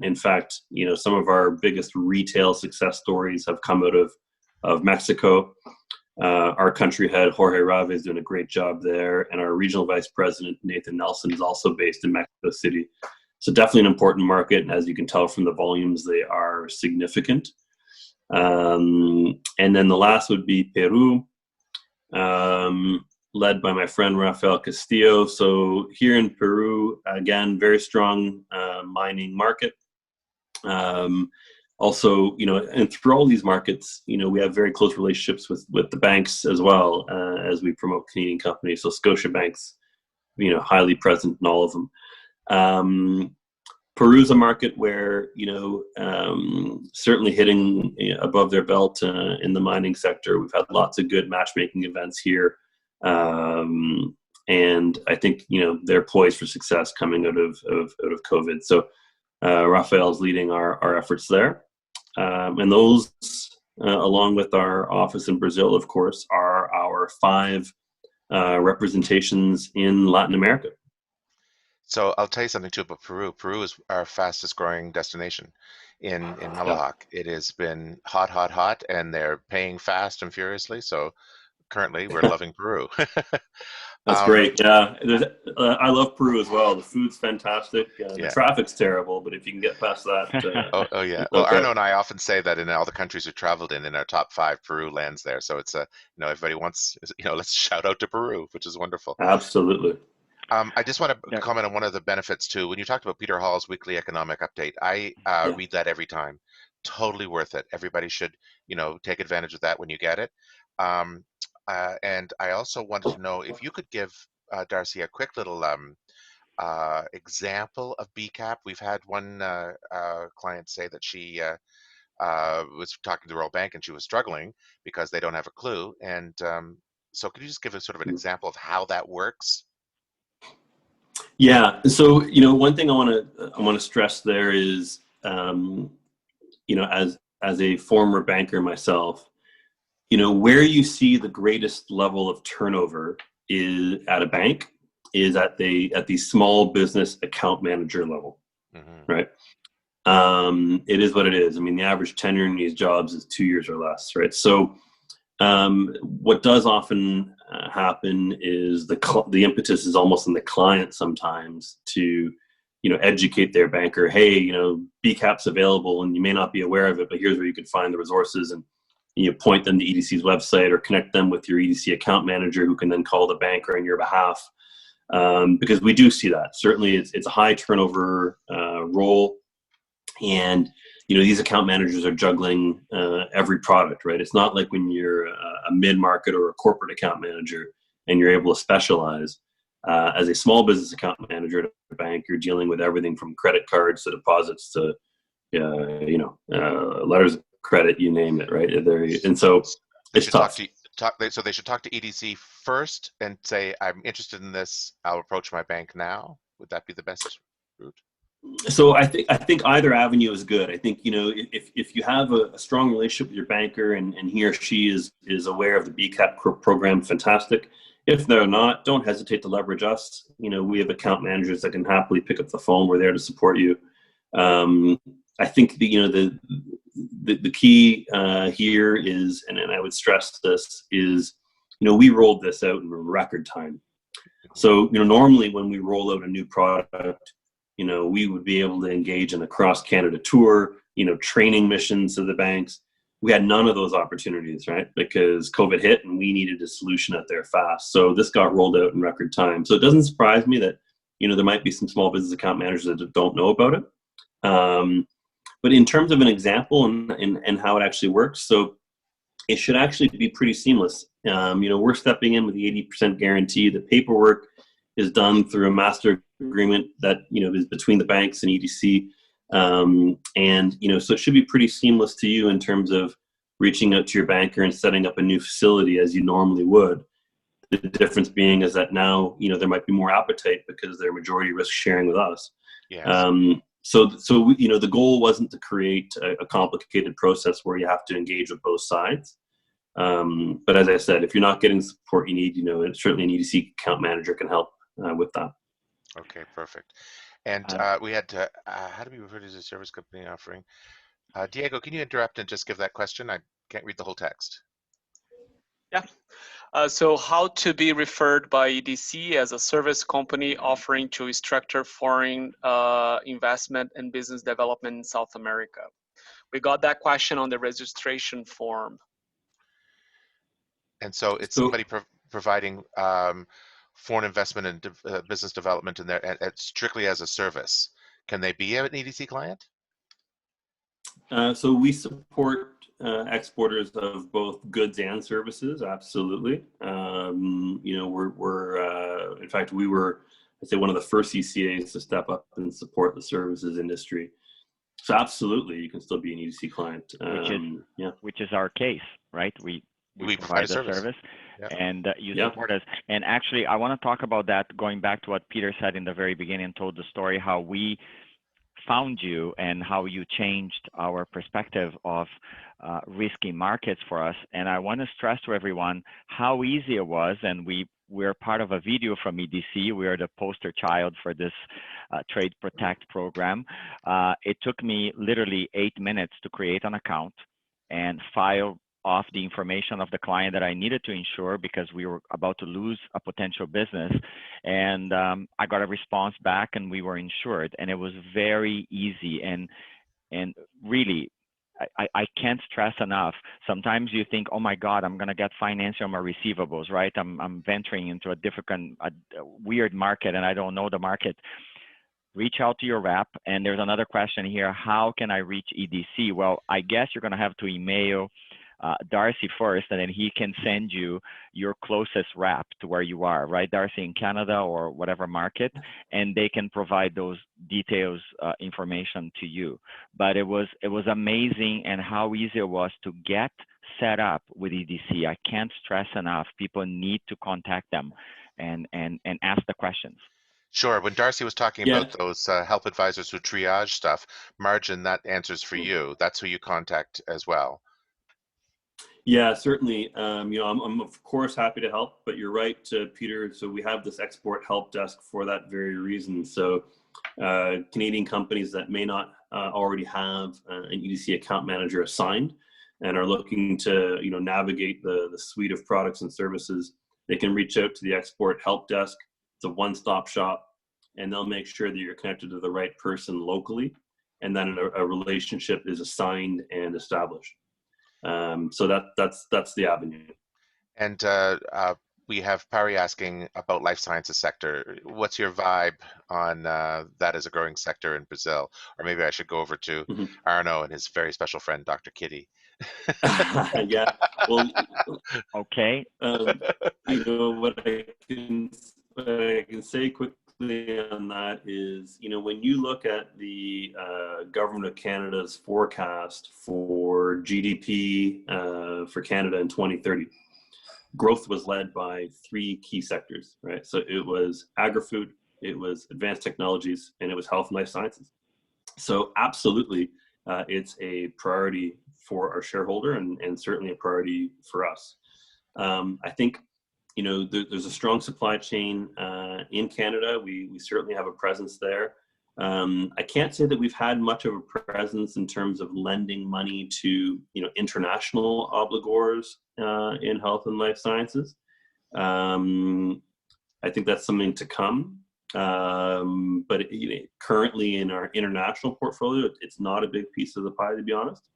In fact, some of our biggest retail success stories have come out of Mexico. Our country head, Jorge Rave, is doing a great job there. And our regional vice president, Nathan Nelson, is also based in Mexico City. So definitely an important market. And as you can tell from the volumes, they are significant. And then the last would be Peru, led by my friend Rafael Castillo. So here in Peru, again, very strong mining market. Also, and through all these markets, we have very close relationships with the banks as well, as we promote Canadian companies. So Scotiabank's, highly present in all of them. Peru's a market where, certainly hitting above their belt in the mining sector. We've had lots of good matchmaking events here. And I think, they're poised for success coming out of COVID. So Rafael's leading our efforts there. And those, along with our office in Brazil, of course, are our 5 representations in Latin America. So I'll tell you something too about Peru. Peru is our fastest growing destination in MELLOHAWK. It has been hot, hot, hot, and they're paying fast and furiously. So currently we're loving Peru. That's great. Yeah, I love Peru as well. The food's fantastic. The traffic's terrible, but if you can get past that. Oh yeah. Well, Arno and I often say that in all the countries we've traveled in our top 5, Peru lands there. So it's everybody wants, let's shout out to Peru, which is wonderful. Absolutely. I just want to comment on one of the benefits too. When you talked about Peter Hall's weekly economic update, I read that every time. Totally worth it. Everybody should, take advantage of that when you get it. And I also wanted to know if you could give Darcy a quick little example of BCAP. We've had one client say that she was talking to the Royal Bank and she was struggling because they don't have a clue. And so could you just give us sort of an example of how that works? Yeah. So, one thing I want to stress there is, as a former banker myself, where you see the greatest level of turnover is at a bank is at the small business account manager level, right? It is what it is. I mean, the average tenure in these jobs is 2 years or less, right? So what does often happen is the impetus is almost in the client sometimes to, educate their banker. Hey, BCAP's available and you may not be aware of it, but here's where you can find the resources, and you point them to EDC's website or connect them with your EDC account manager who can then call the banker on your behalf. Because we do see that. Certainly it's a high turnover role. And, these account managers are juggling every product, right? It's not like when you're a mid-market or a corporate account manager and you're able to specialize. As a small business account manager at a bank, you're dealing with everything from credit cards to deposits to, letters of credit, you name it, right? And so it's tough. So they should talk to EDC first and say, I'm interested in this, I'll approach my bank now. Would that be the best route? So I think either avenue is good. I think, if you have a strong relationship with your banker and he or she is aware of the BCAP program, fantastic. If they're not, don't hesitate to leverage us. We have account managers that can happily pick up the phone. We're there to support you. I think the key here is, and I would stress this, is, we rolled this out in record time. So, normally when we roll out a new product, we would be able to engage in a cross-Canada tour, training missions to the banks. We had none of those opportunities, right? Because COVID hit and we needed a solution out there fast. So this got rolled out in record time. So it doesn't surprise me that, there might be some small business account managers that don't know about it. But in terms of an example and how it actually works, so it should actually be pretty seamless. We're stepping in with the 80% guarantee. The paperwork is done through a master agreement that is between the banks and EDC, so it should be pretty seamless to you in terms of reaching out to your banker and setting up a new facility as you normally would. The difference being is that now there might be more appetite because they're majority risk sharing with us. Yes. So the goal wasn't to create a complicated process where you have to engage with both sides. But as I said, if you're not getting the support you need, certainly an EDC account manager can help with that. Okay, perfect. And we had to, how do we refer to as a service company offering? Diego, can you interrupt and just give that question? I can't read the whole text. Yeah. So how to be referred by EDC as a service company offering to structure foreign investment and business development in South America? We got that question on the registration form. And so it's somebody providing foreign investment and business development in there, and strictly as a service. Can they be an EDC client? So we support exporters of both goods and services. Absolutely. We're in fact, we were, I'd say, one of the first ECAs to step up and support the services industry. So absolutely, you can still be an EDC client. Which is our case, right? We provide the service. Yep. And you support us. And actually, I want to talk about that, going back to what Peter said in the very beginning, told the story, how we found you and how you changed our perspective of risky markets for us. And I want to stress to everyone how easy it was. And we're part of a video from EDC. We are the poster child for this Trade Protect program. It took me literally 8 minutes to create an account and file off the information of the client that I needed to insure because we were about to lose a potential business. And I got a response back and we were insured, and it was very easy. And really, I can't stress enough. Sometimes you think, oh my God, I'm gonna get financing on my receivables, right? I'm venturing into a weird market and I don't know the market. Reach out to your rep. And there's another question here, how can I reach EDC? Well, I guess you're gonna have to email Darcy first, and then he can send you your closest rep to where you are, right? Darcy in Canada or whatever market, and they can provide those details, information to you. But it was amazing, and how easy it was to get set up with EDC. I can't stress enough. People need to contact them and ask the questions. Sure. When Darcy was talking about those help advisors who triage stuff, Margin, that answers for you. That's who you contact as well. Yeah, certainly. I'm of course happy to help, but you're right, Peter. So we have this export help desk for that very reason. So Canadian companies that may not already have an EDC account manager assigned and are looking to navigate the suite of products and services, they can reach out to the export help desk. It's a one-stop shop, and they'll make sure that you're connected to the right person locally, and then a relationship is assigned and established. So that's the avenue. And we have Pari asking about life sciences sector. What's your vibe on that as a growing sector in Brazil? Or maybe I should go over to Mhm. Arno and his very special friend, Dr. Kitty. Yeah. Well, Okay. What I can say quickly on that is, when you look at the Government of Canada's forecast for GDP for Canada in 2030, growth was led by three key sectors, right? So it was agri-food, it was advanced technologies, and it was health and life sciences. So absolutely, it's a priority for our shareholder and certainly a priority for us. I think, there's a strong supply chain in Canada. We certainly have a presence there. I can't say that we've had much of a presence in terms of lending money to, international obligors in health and life sciences. I think that's something to come. But currently in our international portfolio, it's not a big piece of the pie, to be honest.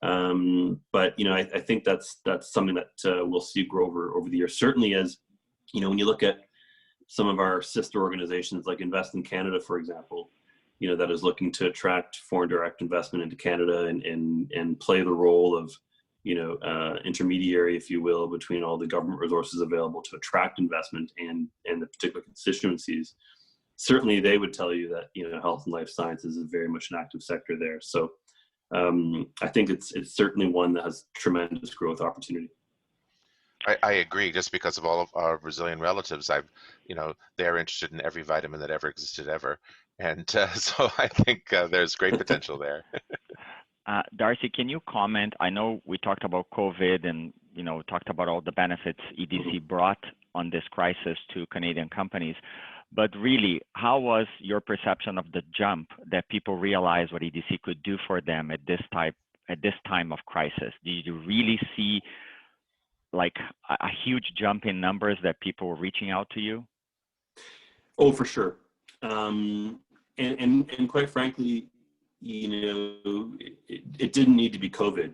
But I think that's something that we'll see grow over the years. Certainly, as when you look at some of our sister organizations like Invest in Canada, for example, that is looking to attract foreign direct investment into Canada and play the role of intermediary, if you will, between all the government resources available to attract investment and the particular constituencies. Certainly, they would tell you that health and life sciences is very much an active sector there. So I think it's certainly one that has tremendous growth opportunity. I agree. Just because of all of our Brazilian relatives, they're interested in every vitamin that ever existed ever, and so I think there's great potential there. Darcy, can you comment? I know we talked about COVID and talked about all the benefits EDC brought on this crisis to Canadian companies, but really, how was your perception of the jump that people realized what EDC could do for them at this time of crisis? Did you really see like a huge jump in numbers that people were reaching out to you? Oh, for sure. And quite frankly, it didn't need to be COVID.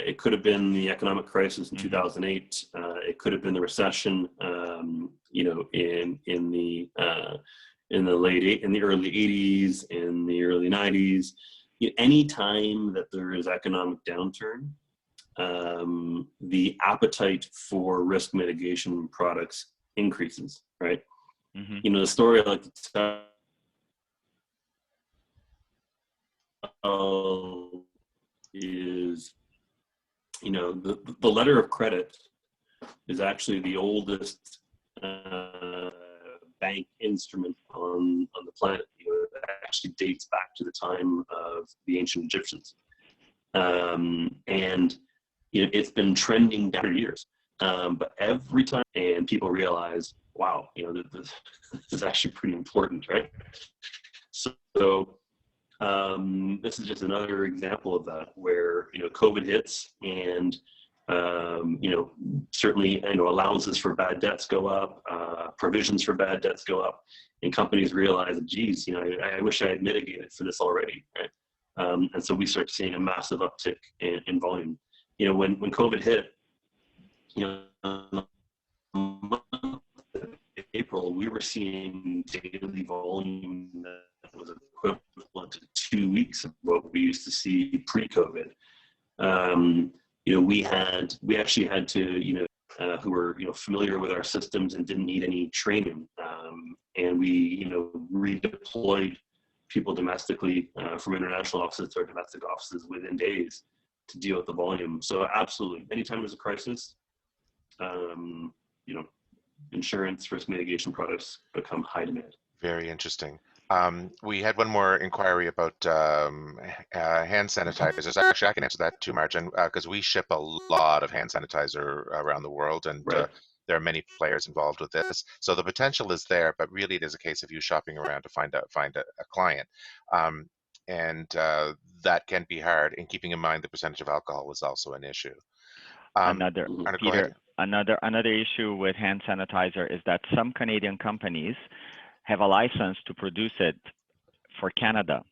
It could have been the economic crisis in 2008. It could have been the recession, in the early 80s, in the early 90s. Any time that there is economic downturn, the appetite for risk mitigation products increases, right? The story I like to tell is, the letter of credit is actually the oldest bank instrument on the planet. It actually dates back to the time of the ancient Egyptians. And it's been trending down for years. But every time, and people realize, wow, this is actually pretty important, right? So this is just another example of that, where COVID hits, and certainly allowances for bad debts go up, provisions for bad debts go up, and companies realize, geez, I wish I had mitigated for this already, right? And so we start seeing a massive uptick in volume. When COVID hit, April, we were seeing daily volume that was equivalent to 2 weeks of what we used to see pre-COVID. We actually had to, who were familiar with our systems and didn't need any training, and we redeployed people domestically from international offices to our domestic offices within days to deal with the volume. So absolutely, anytime there's a crisis, insurance, risk mitigation products become high demand. Very interesting. We had one more inquiry about hand sanitizers. Actually, I can answer that too, Martin, because we ship a lot of hand sanitizer around the world, and there are many players involved with this. So the potential is there, but really it is a case of you shopping around to find a client. And that can be hard, and keeping in mind the percentage of alcohol was also an issue. Peter, another issue with hand sanitizer is that some Canadian companies have a license to produce it for Canada,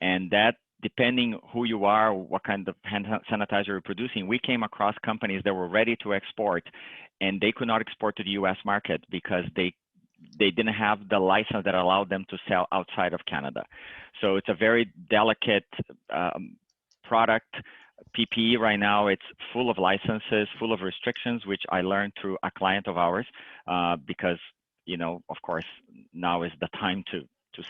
and that, depending who you are, what kind of hand sanitizer you're producing, we came across companies that were ready to export, and they could not export to the U.S. market because they didn't have the license that allowed them to sell outside of Canada. So it's a very delicate product. PPE right now, it's full of licenses, full of restrictions, which I learned through a client of ours, because, you know, of course, now is the time to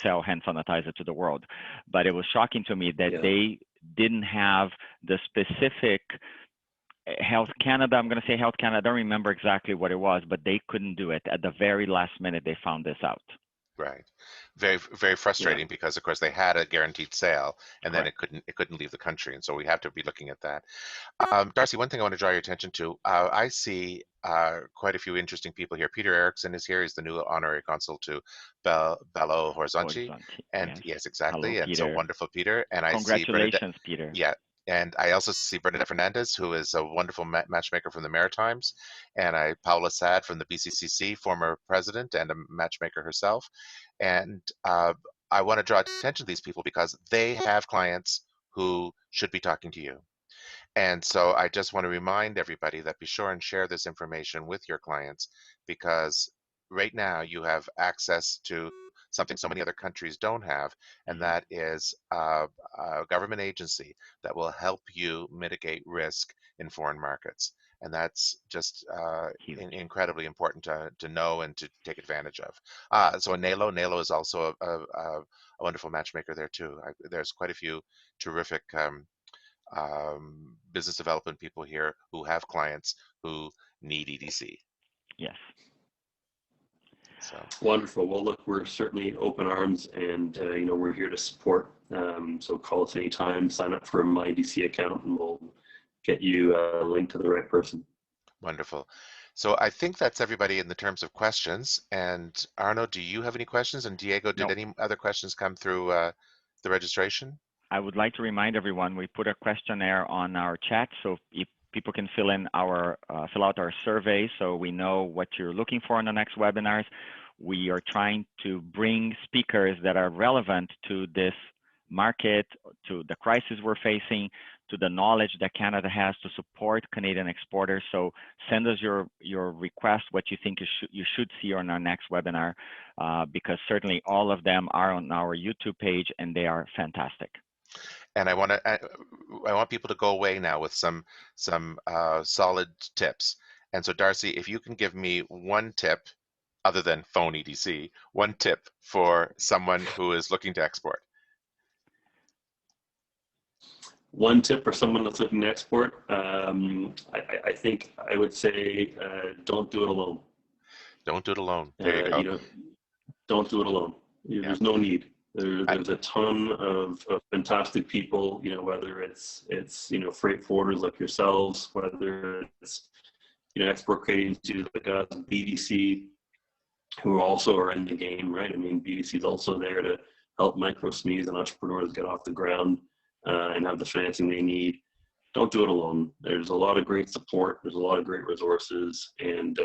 sell hand sanitizer to the world. But it was shocking to me that they didn't have the specific Health Canada, I'm going to say Health Canada, I don't remember exactly what it was, but they couldn't do it. At the very last minute, they found this out. Right. Very, very frustrating because, of course, they had a guaranteed sale, and then it couldn't leave the country, and so we have to be looking at that. Darcy, one thing I want to draw your attention to, I see quite a few interesting people here. Peter Erickson is here. He's the new honorary consul to Belo Horizonte. And yes, exactly. Hello, and Peter. so wonderful, Peter. And I Congratulations, see Peter. Yeah. And I also see Bernadette Fernandez, who is a wonderful matchmaker from the Maritimes, and Paula Sad from the BCCC, former president and a matchmaker herself. And I want to draw attention to these people because they have clients who should be talking to you. And so I just want to remind everybody that be sure and share this information with your clients, because right now you have access to something so many other countries don't have, and that is a government agency that will help you mitigate risk in foreign markets. And that's just incredibly important to know and to take advantage of. So NALO is also a wonderful matchmaker there too. There's quite a few terrific business development people here who have clients who need EDC. Yes. So wonderful. Well, look, we're certainly open arms, and you know, we're here to support. So call us anytime. Sign up for my EDC account, and we'll get you a link to the right person. wonderful. So I think that's everybody in the terms of questions. And Arno, do you have any questions? And Diego, did any other questions come through the registration? I would like to remind everyone, we put a questionnaire on our chat, so if people can fill out our survey so we know what you're looking for in the next webinars. We are trying to bring speakers that are relevant to this market, to the crisis we're facing, to the knowledge that Canada has to support Canadian exporters. So send us your request, what you think you should see on our next webinar, because certainly all of them are on our YouTube page and they are fantastic. And I want people to go away now with some solid tips. And so Darcy, if you can give me one tip, other than phone EDC, one tip for someone who is looking to export. One tip for someone that's looking to export, I think I would say don't do it alone. Don't do it alone. There you go. You know, don't do it alone. There's no need. There's a ton of fantastic people, you know, whether it's you know, freight forwarders like yourselves, whether it's, you know, export agencies like us, BDC, who also are in the game, right? I mean, BDC is also there to help micro SMEs and entrepreneurs get off the ground and have the financing they need. Don't do it alone. There's a lot of great support. There's a lot of great resources, and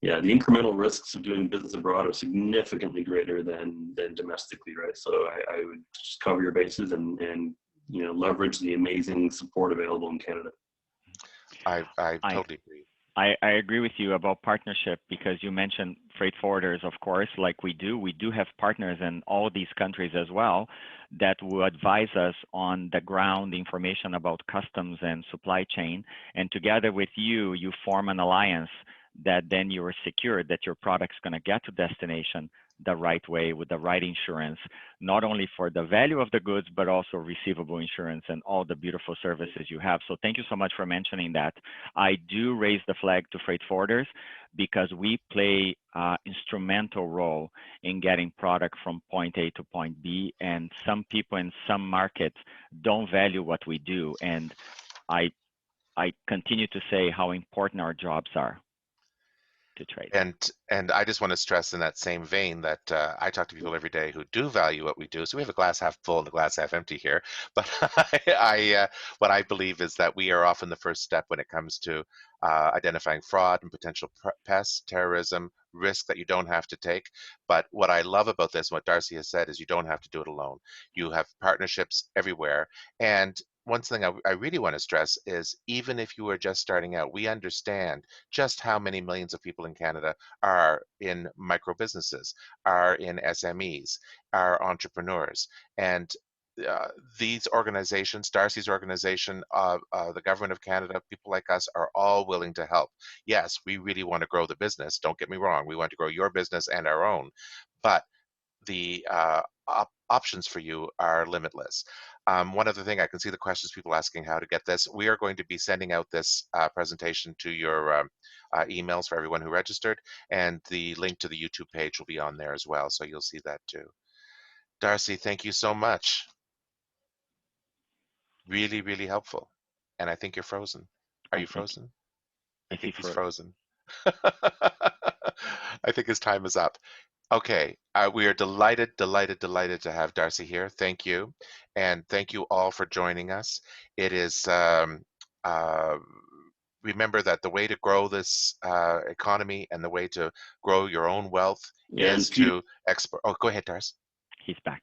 yeah, the incremental risks of doing business abroad are significantly greater than domestically, right? So I would just cover your bases and you know, leverage the amazing support available in Canada. I totally agree. I agree with you about partnership, because you mentioned freight forwarders, of course, like we do. We do have partners in all these countries as well that will advise us on the ground information about customs and supply chain. And together with you, you form an alliance that then you are secured that your product's going to get to destination the right way with the right insurance, not only for the value of the goods, but also receivable insurance and all the beautiful services you have. So thank you so much for mentioning that. I do raise the flag to freight forwarders because we play an instrumental role in getting product from point A to point B. And some people in some markets don't value what we do. And I continue to say how important our jobs are to trade. And I just want to stress in that same vein that I talk to people every day who do value what we do. So we have a glass half full and a glass half empty here. But what I believe is that we are often the first step when it comes to identifying fraud and potential pests, terrorism, risk that you don't have to take. But what I love about this, what Darcy has said, is you don't have to do it alone. You have partnerships everywhere. And one thing I really want to stress is, even if you are just starting out, we understand just how many millions of people in Canada are in micro businesses, are in SMEs, are entrepreneurs. And uh, these organizations, Darcy's organization, the government of Canada, people like us are all willing to help. Yes, we really want to grow the business. Don't get me wrong. We want to grow your business and our own. But the options for you are limitless. One other thing, I can see the questions people asking how to get this. We are going to be sending out this presentation to your emails for everyone who registered, and the link to the YouTube page will be on there as well, so you'll see that too. Darcy, thank you so much. Really, really helpful. And I think you're frozen. Are you frozen? I think he's frozen. I think his time is up. Okay, we are delighted to have Darcy here. Thank you. And thank you all for joining us. It is, remember that the way to grow this economy and the way to grow your own wealth is to export. Oh, go ahead, Darcy. He's back.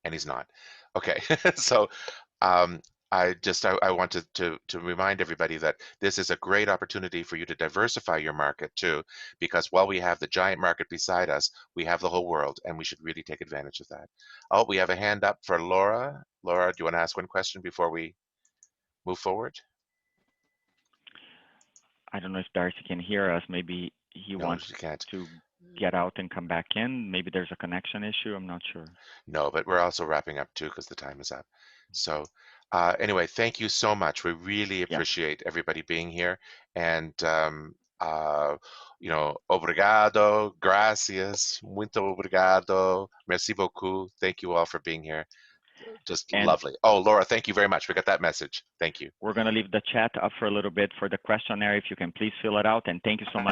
And he's not. Okay, so I want to remind everybody that this is a great opportunity for you to diversify your market too, because while we have the giant market beside us, we have the whole world, and we should really take advantage of that. Oh, we have a hand up for Laura. Laura, do you want to ask one question before we move forward? I don't know if Darcy can hear us. Maybe he wants to get out and come back in. Maybe there's a connection issue. I'm not sure. No, but we're also wrapping up too because the time is up. So anyway, thank you so much. We really appreciate everybody being here. And, you know, obrigado, gracias, muito obrigado, merci beaucoup. Thank you all for being here. Just lovely. Oh, Laura, thank you very much. We got that message. Thank you. We're going to leave the chat up for a little bit for the questionnaire. If you can please fill it out. And thank you so much.